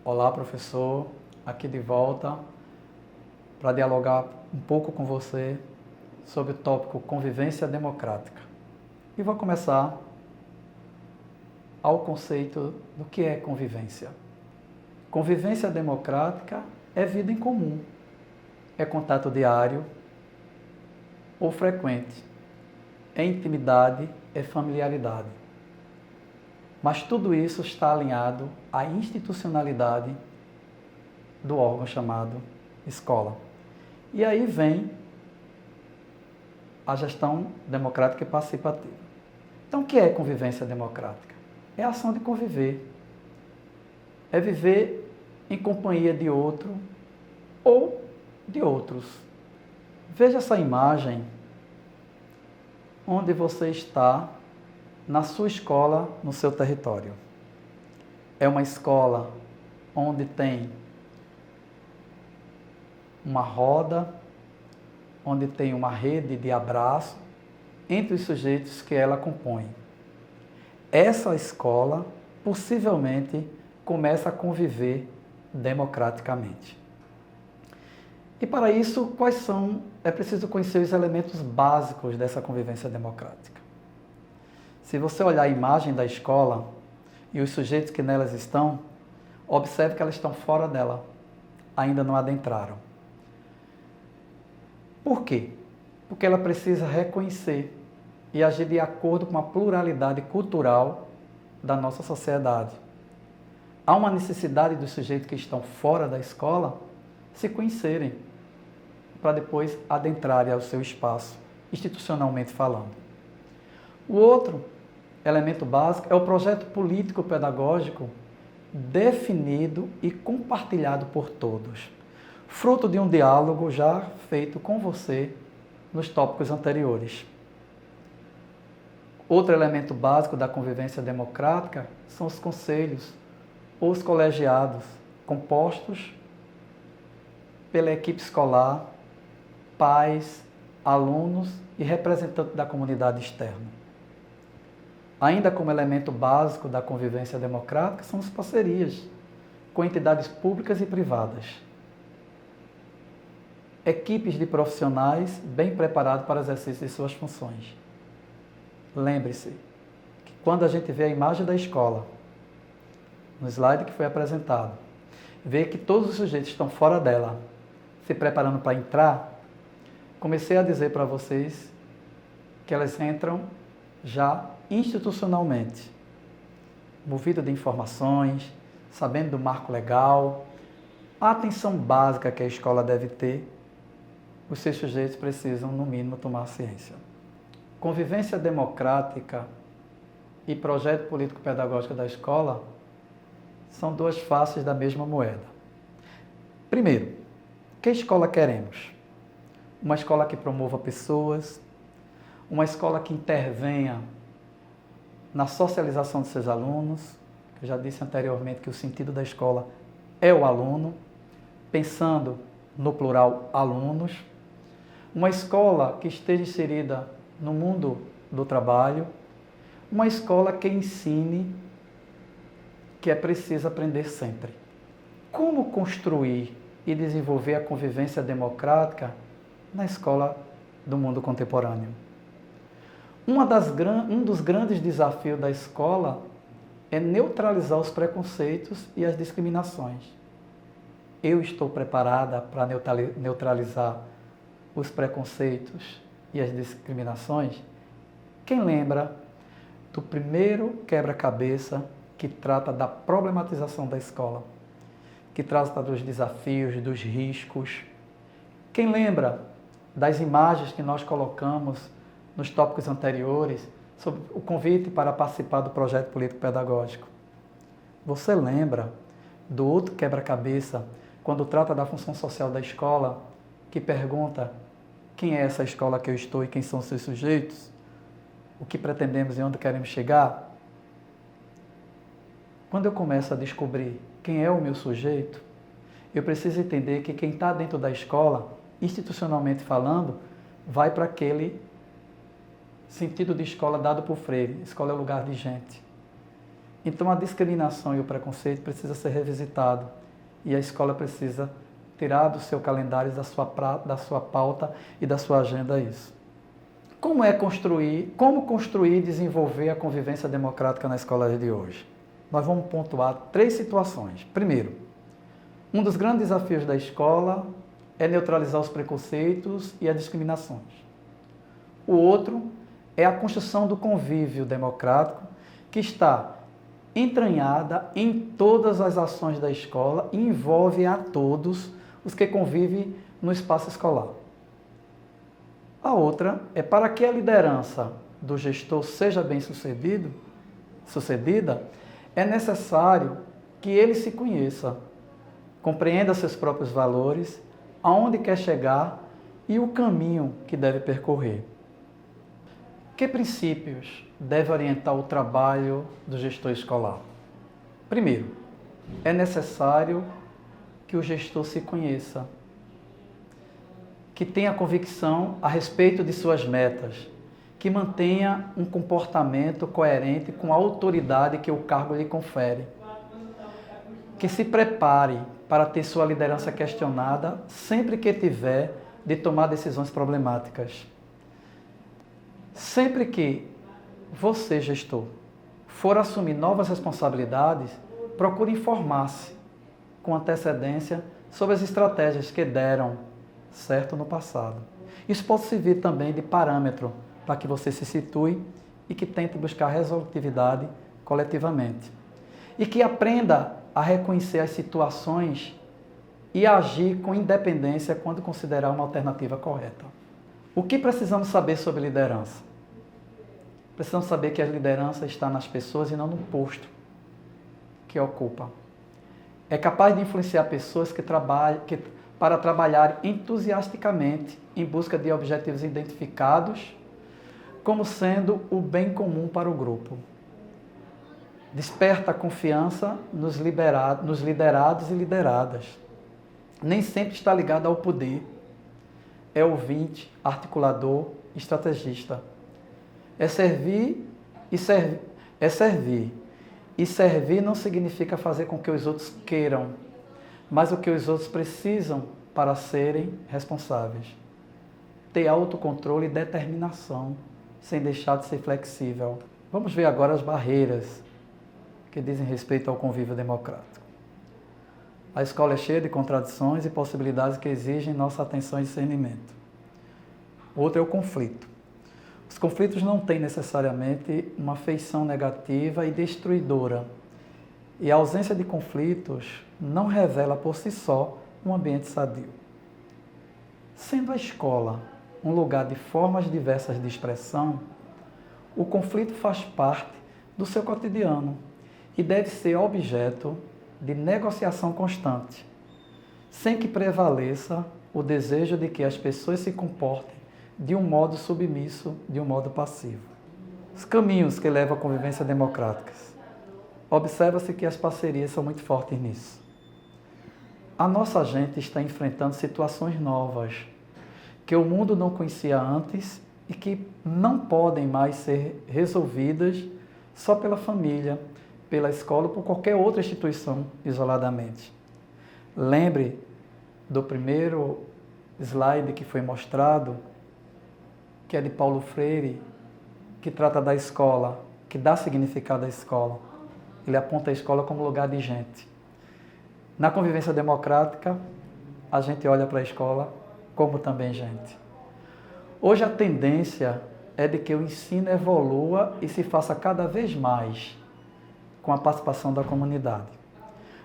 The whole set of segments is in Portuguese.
Olá, professor, aqui de volta para dialogar um pouco com você sobre o tópico convivência democrática. E vou começar ao conceito do que é convivência. Convivência democrática é vida em comum, é contato diário ou frequente, é intimidade, é familiaridade. Mas tudo isso está alinhado à institucionalidade do órgão chamado escola. E aí vem a gestão democrática e participativa. Então, o que é convivência democrática? É a ação de conviver. É viver em companhia de outro ou de outros. Veja essa imagem onde você está na sua escola, no seu território. É uma escola onde tem uma roda, onde tem uma rede de abraço entre os sujeitos que ela compõe. Essa escola possivelmente começa a conviver democraticamente. E para isso, é preciso conhecer os elementos básicos dessa convivência democrática. Se você olhar a imagem da escola e os sujeitos que nelas estão, observe que elas estão fora dela, ainda não adentraram. Por quê? Porque ela precisa reconhecer e agir de acordo com a pluralidade cultural da nossa sociedade. Há uma necessidade dos sujeitos que estão fora da escola se conhecerem, para depois adentrarem ao seu espaço, institucionalmente falando. O outro elemento básico é o projeto político-pedagógico definido e compartilhado por todos, fruto de um diálogo já feito com você nos tópicos anteriores. Outro elemento básico da convivência democrática são os conselhos ou os colegiados, compostos pela equipe escolar, pais, alunos e representantes da comunidade externa. Ainda como elemento básico da convivência democrática são as parcerias com entidades públicas e privadas. Equipes de profissionais bem preparados para o exercício de suas funções. Lembre-se que quando a gente vê a imagem da escola, no slide que foi apresentado, vê que todos os sujeitos estão fora dela, se preparando para entrar, comecei a dizer para vocês que elas entram já institucionalmente, movidas de informações, sabendo do marco legal, a atenção básica que a escola deve ter, os seus sujeitos precisam, no mínimo, tomar ciência. Convivência democrática e projeto político-pedagógico da escola são duas faces da mesma moeda. Primeiro, que escola queremos? Uma escola que promova pessoas, uma escola que intervenha na socialização de seus alunos. Eu já disse anteriormente que o sentido da escola é o aluno, pensando no plural alunos. Uma escola que esteja inserida no mundo do trabalho, uma escola que ensine que é preciso aprender sempre. Como construir e desenvolver a convivência democrática na escola do mundo contemporâneo? Um dos grandes desafios da escola é neutralizar os preconceitos e as discriminações. Eu estou preparada para neutralizar os preconceitos e as discriminações? Quem lembra do primeiro quebra-cabeça que trata da problematização da escola, que trata dos desafios, dos riscos? Quem lembra das imagens que nós colocamos nos tópicos anteriores sobre o convite para participar do projeto político-pedagógico? Você lembra do outro quebra-cabeça, quando trata da função social da escola, que pergunta quem é essa escola que eu estou e quem são seus sujeitos? O que pretendemos e onde queremos chegar? Quando eu começo a descobrir quem é o meu sujeito, eu preciso entender que quem está dentro da escola, institucionalmente falando, vai para aquele sentido de escola dado por Freire. Escola é lugar de gente. Então a discriminação e o preconceito precisa ser revisitado e a escola precisa tirar do seu calendário, da sua pauta e da sua agenda isso. Como construir e desenvolver a convivência democrática na escola de hoje? Nós vamos pontuar 3 situações. Primeiro, um dos grandes desafios da escola é neutralizar os preconceitos e as discriminações. O outro é a construção do convívio democrático que está entranhada em todas as ações da escola e envolve a todos os que convivem no espaço escolar. A outra é para que a liderança do gestor seja bem sucedida, é necessário que ele se conheça, compreenda seus próprios valores, aonde quer chegar e o caminho que deve percorrer. Que princípios deve orientar o trabalho do gestor escolar? Primeiro, é necessário que o gestor se conheça, que tenha convicção a respeito de suas metas, que mantenha um comportamento coerente com a autoridade que o cargo lhe confere, que se prepare para ter sua liderança questionada sempre que tiver de tomar decisões problemáticas. Sempre que você, gestor, for assumir novas responsabilidades, procure informar-se com antecedência sobre as estratégias que deram certo no passado. Isso pode servir também de parâmetro para que você se situe e que tente buscar resolutividade coletivamente. E que aprenda a reconhecer as situações e agir com independência quando considerar uma alternativa correta. O que precisamos saber sobre liderança? Precisamos saber que a liderança está nas pessoas e não no posto que ocupa. É capaz de influenciar pessoas para trabalhar entusiasticamente em busca de objetivos identificados como sendo o bem comum para o grupo. Desperta a confiança nos liderados e lideradas. Nem sempre está ligado ao poder. É ouvinte, articulador, estrategista. É servir. E servir não significa fazer com que os outros queiram, mas o que os outros precisam para serem responsáveis. Ter autocontrole e determinação, sem deixar de ser flexível. Vamos ver agora as barreiras que dizem respeito ao convívio democrático. A escola é cheia de contradições e possibilidades que exigem nossa atenção e discernimento. O outro é o conflito. Os conflitos não têm necessariamente uma feição negativa e destruidora. E a ausência de conflitos não revela por si só um ambiente sadio. Sendo a escola um lugar de formas diversas de expressão, o conflito faz parte do seu cotidiano e deve ser objeto de negociação constante, sem que prevaleça o desejo de que as pessoas se comportem de um modo submisso, de um modo passivo. Os caminhos que levam à convivência democrática. Observa-se que as parcerias são muito fortes nisso. A nossa gente está enfrentando situações novas, que o mundo não conhecia antes e que não podem mais ser resolvidas só pela família, pela escola ou por qualquer outra instituição isoladamente. Lembre do primeiro slide que foi mostrado, que é de Paulo Freire, que trata da escola, que dá significado à escola. Ele aponta a escola como lugar de gente. Na convivência democrática, a gente olha para a escola como também gente. Hoje a tendência é de que o ensino evolua e se faça cada vez mais com a participação da comunidade.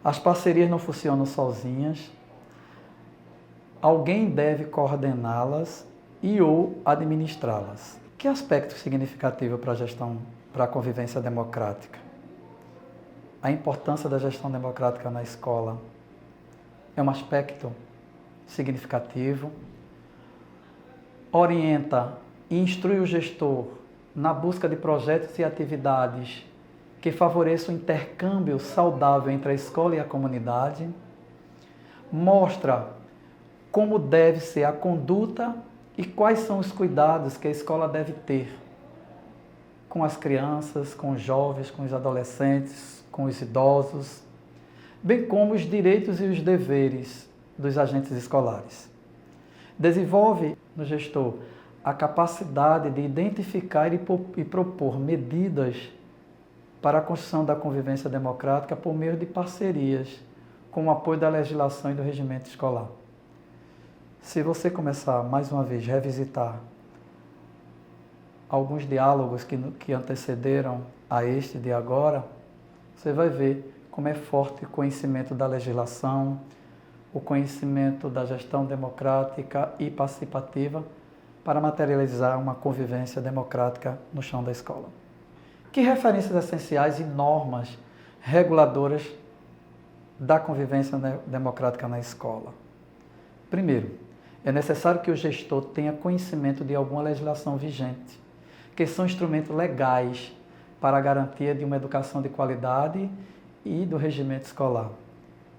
As parcerias não funcionam sozinhas, alguém deve coordená-las e ou administrá-las. Que aspecto significativo para a gestão, para a convivência democrática? A importância da gestão democrática na escola é um aspecto significativo. Orienta e instrui o gestor na busca de projetos e atividades que favoreçam o intercâmbio saudável entre a escola e a comunidade. Mostra como deve ser a conduta e quais são os cuidados que a escola deve ter com as crianças, com os jovens, com os adolescentes, com os idosos, bem como os direitos e os deveres dos agentes escolares. Desenvolve no gestor a capacidade de identificar e propor medidas para a construção da convivência democrática por meio de parcerias, com o apoio da legislação e do regimento escolar. Se você começar, mais uma vez, a revisitar alguns diálogos que antecederam a este de agora, você vai ver como é forte o conhecimento da legislação, o conhecimento da gestão democrática e participativa para materializar uma convivência democrática no chão da escola. Que referências essenciais e normas reguladoras da convivência democrática na escola? Primeiro, é necessário que o gestor tenha conhecimento de alguma legislação vigente, que são instrumentos legais para a garantia de uma educação de qualidade e do regimento escolar.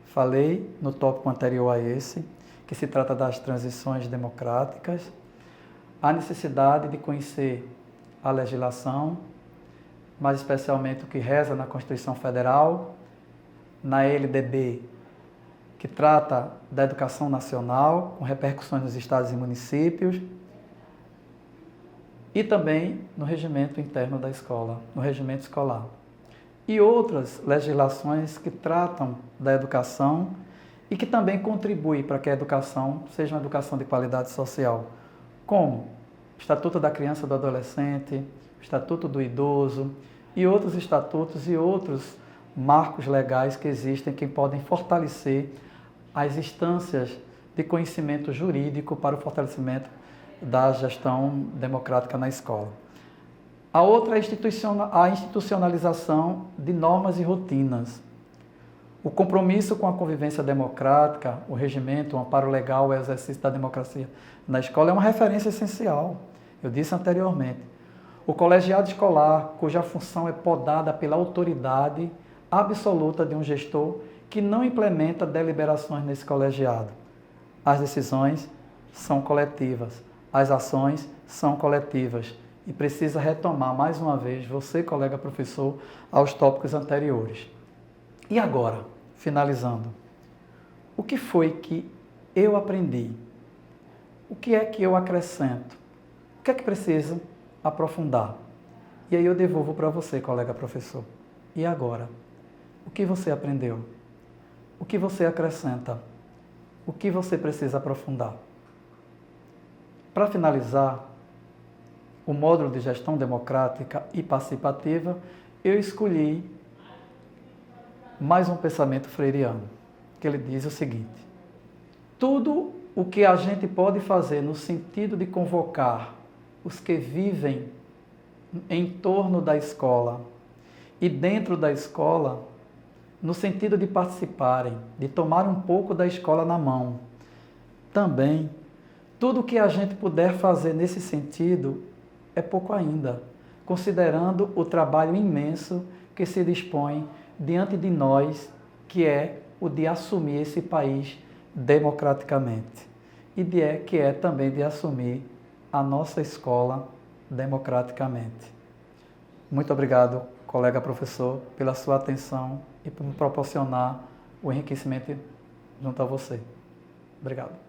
Falei no tópico anterior a esse, que se trata das transições democráticas, a necessidade de conhecer a legislação, mais especialmente o que reza na Constituição Federal, na LDB, que trata da educação nacional, com repercussões nos estados e municípios, e também no regimento interno da escola, no regimento escolar. E outras legislações que tratam da educação e que também contribuem para que a educação seja uma educação de qualidade social, como o Estatuto da Criança e do Adolescente, o Estatuto do Idoso e outros estatutos e outros marcos legais que existem que podem fortalecer as instâncias de conhecimento jurídico para o fortalecimento da gestão democrática na escola. A outra é a institucionalização de normas e rotinas. O compromisso com a convivência democrática, o regimento, o amparo legal, o exercício da democracia na escola é uma referência essencial. Eu disse anteriormente. O colegiado escolar, cuja função é podada pela autoridade absoluta de um gestor que não implementa deliberações nesse colegiado. As decisões são coletivas, as ações são coletivas. E precisa retomar mais uma vez, você, colega professor, aos tópicos anteriores. E agora, finalizando, o que foi que eu aprendi? O que é que eu acrescento? O que é que precisa aprofundar? E aí eu devolvo para você, colega professor. E agora? O que você aprendeu? O que você acrescenta? O que você precisa aprofundar? Para finalizar, o módulo de gestão democrática e participativa, eu escolhi mais um pensamento freiriano, que ele diz o seguinte: tudo o que a gente pode fazer no sentido de convocar os que vivem em torno da escola e dentro da escola, no sentido de participarem, de tomar um pouco da escola na mão. Também, tudo o que a gente puder fazer nesse sentido é pouco ainda, considerando o trabalho imenso que se dispõe diante de nós, que é o de assumir esse país democraticamente. E que é também de assumir a nossa escola democraticamente. Muito obrigado, colega professor, pela sua atenção e por me proporcionar o enriquecimento junto a você. Obrigado.